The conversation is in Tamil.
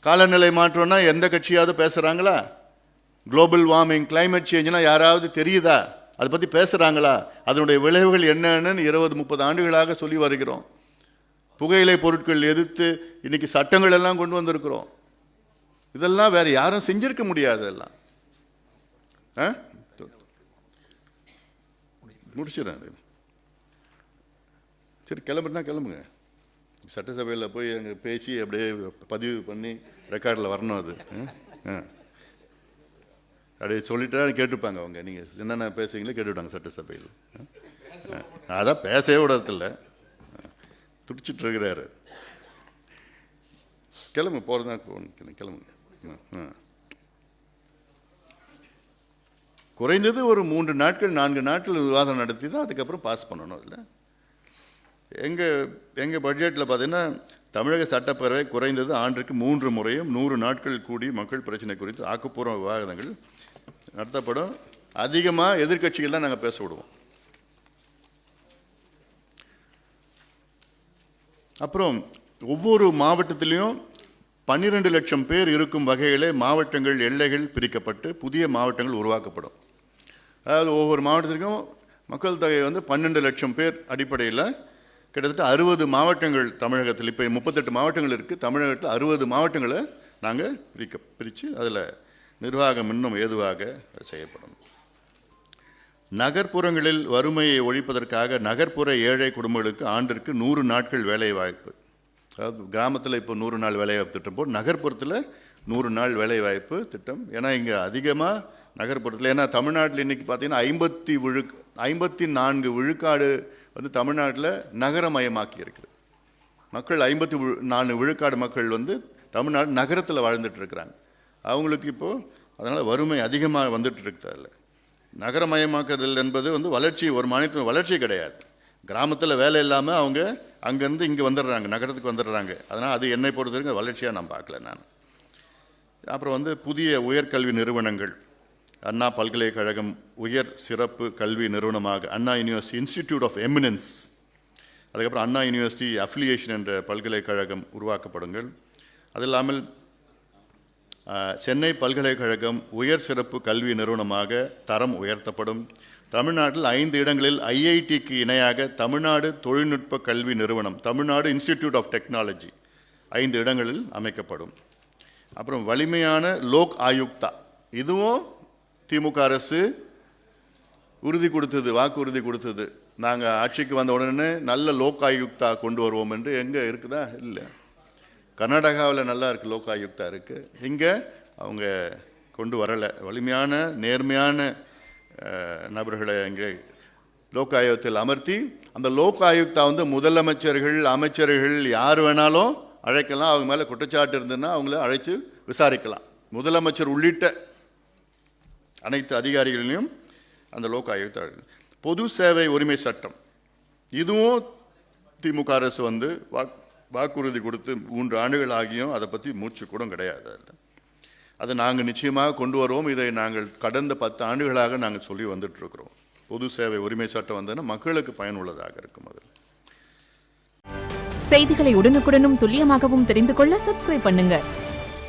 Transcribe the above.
காலநிலை மாற்றம்னா எந்த கட்சியாவது பேசுகிறாங்களா? குளோபல் வார்மிங், கிளைமேட் சேஞ்சுனா யாராவது தெரியுதா? அதை பற்றி பேசுகிறாங்களா? அதனுடைய விளைவுகள் என்னன்னு 20-30 ஆண்டுகளாக சொல்லி வருகிறோம். புகையிலை பொருட்கள் எதிர்த்து இன்னைக்கு சட்டங்கள் எல்லாம் கொண்டு வந்திருக்கிறோம். இதெல்லாம் வேற யாரும் செஞ்சிருக்க முடியாது. எல்லாம் முடிச்சிடறேன். சரி, கிளம்புனா கிளம்புங்க. சட்டசபையில் போய் அங்கே பேசி அப்படியே பதிவு பண்ணி ரெக்கார்டில் வரணும். அது அப்படியே சொல்லிட்டா கேட்டுப்பாங்க அவங்க. நீங்கள் என்னென்ன பேசுவீங்களோ கேட்டுவிட்டாங்க சட்டசபையில். அதான் பேசவே விடறதில்ல, துடிச்சிட்டு இருக்கிறாரு. கிளம்பு, போகிறதா கிளம்புங்க. குறைந்தது ஒரு 3 நாட்கள் 4 நாட்கள் விவாதம் நடத்தி தான் அதுக்கப்புறம் பாஸ் பண்ணணும். அதில் எங்கள் பட்ஜெட்டில் பார்த்தீங்கன்னா தமிழக சட்டப்பேரவை குறைந்தது ஆண்டுக்கு 3 முறையும் 100 நாட்கள் கூடி மக்கள் பிரச்சனை குறித்து ஆக்கப்பூர்வ விவாதங்கள் நடத்தப்படும். அதிகமாக எதிர்கட்சிகள் தான் நாங்கள் பேச விடுவோம். அப்புறம் ஒவ்வொரு மாவட்டத்திலையும் 12 லட்சம் பேர் இருக்கும் வகையிலே மாவட்டங்கள் எல்லைகள் பிரிக்கப்பட்டு புதிய மாவட்டங்கள் உருவாக்கப்படும். அதாவது ஒவ்வொரு மாவட்டத்திற்கும் மக்கள் தொகை 12 லட்சம் பேர் அடிப்படையில் கிட்டத்தட்ட 60 மாவட்டங்கள் தமிழகத்தில். இப்போ 38 மாவட்டங்கள் இருக்குது. தமிழகத்தில் 60 மாவட்டங்களை நாங்கள் பிரித்து அதில் நிர்வாகம் இன்னும் ஏதுவாக செய்யப்படும். நகர்ப்புறங்களில் வறுமையை ஒழிப்பதற்காக நகர்ப்புற ஏழை குடும்பங்களுக்கு ஆண்டிற்கு 100 நாட்கள் வேலை வாய்ப்பு. அதாவது கிராமத்தில் இப்போ 100 நாள் வேலைவாய்ப்பு திட்டம் போட்டு நகர்ப்புறத்தில் 100 நாள் வேலைவாய்ப்பு திட்டம். ஏன்னா இங்கே அதிகமாக நகர்ப்புறத்தில், ஏன்னா தமிழ்நாட்டில் இன்றைக்கி பார்த்தீங்கன்னா 54 விழுக்காடு தமிழ்நாட்டில் நகரமயமாக்கி இருக்குது. மக்கள் 54 விழுக்காடு மக்கள் தமிழ்நாடு நகரத்தில் வாழ்ந்துட்டு இருக்கிறாங்க. அவங்களுக்கு இப்போது அதனால் வறுமை அதிகமாக வந்துட்டு இருக்கிறதில்ல. நகரமயமாக்குதல் என்பது வளர்ச்சி, ஒரு மாநிலத்தின் வளர்ச்சி கிடையாது. கிராமத்தில் வேலை இல்லாமல் அவங்க அங்கேருந்து இங்கே வந்துடுறாங்க, நகரத்துக்கு வந்துடுறாங்க. அதனால் அது என்னை பொறுத்த வரைக்கும் வளர்ச்சியாக நான் பார்க்கல நான். அப்புறம் புதிய உயர்கல்வி நிறுவனங்கள், அண்ணா பல்கலைக்கழகம் உயர் சிறப்பு கல்வி நிறுவனமாக அண்ணா யூனிவர்சிட்டி இன்ஸ்டிடியூட் ஆஃப் எமினன்ஸ், அதுக்கப்புறம் அண்ணா யூனிவர்சிட்டி அஃபிலியேஷன் என்ற பல்கலைக்கழகம் உருவாக்கப்படுங்கள். அது இல்லாமல் சென்னை பல்கலைக்கழகம் உயர் சிறப்பு கல்வி நிறுவனமாக தரம் உயர்த்தப்படும். தமிழ்நாட்டில் 5 இடங்களில் ஐஐடிக்கு இணையாக தமிழ்நாடு தொழில்நுட்ப கல்வி நிறுவனம், தமிழ்நாடு இன்ஸ்டிடியூட் ஆஃப் டெக்னாலஜி 5 இடங்களில் அமைக்கப்படும். அப்புறம் வலிமையான லோக் ஆயுக்தா, இதுவும் திமுக அரசு வாக்குறுதி கொடுத்தது. நாங்கள் ஆட்சிக்கு வந்த உடனே நல்ல லோக் ஆயுக்தா கொண்டு வருவோம் என்று. எங்கே இருக்குதா? இல்லை. கர்நாடகாவில் நல்லா இருக்குது, லோக் ஆயுக்தா இருக்குது. இங்கே அவங்க கொண்டு வரலை. வலிமையான நேர்மையான நபர்களை இங்கே லோக் ஆயுக்தத்தில் அமர்த்தி, அந்த லோக் ஆயுக்தா முதலமைச்சர்கள் அமைச்சர்கள் யார் வேணாலும் அழைக்கலாம். அவங்க மேலே குற்றச்சாட்டு இருந்ததுன்னா அவங்கள அழைச்சி விசாரிக்கலாம். முதலமைச்சர் உள்ளிட்ட அனைத்து அதிகாரிகளையும் அந்த லோக் ஆயுக்தா. பொது சேவை உரிமை சட்டம், இதுவும் திமுக அரசு வாக்குறுதி கொடுத்து 3 ஆண்டுகள் ஆகியும் அதை பற்றி மூச்சு கூட கிடையாது. அதை நாங்கள் நிச்சயமாக கொண்டு வருவோம். இதை நாங்கள் கடந்த 10 ஆண்டுகளாக நாங்கள் சொல்லி வந்துட்டுருக்கிறோம். பொது சேவை உரிமை சட்டம் வந்ததுன்னா மக்களுக்கு பயனுள்ளதாக இருக்கும். அதில் செய்திகளை உடனுக்குடனும் துல்லியமாகவும் தெரிந்து கொள்ள சப்ஸ்கிரைப் பண்ணுங்க.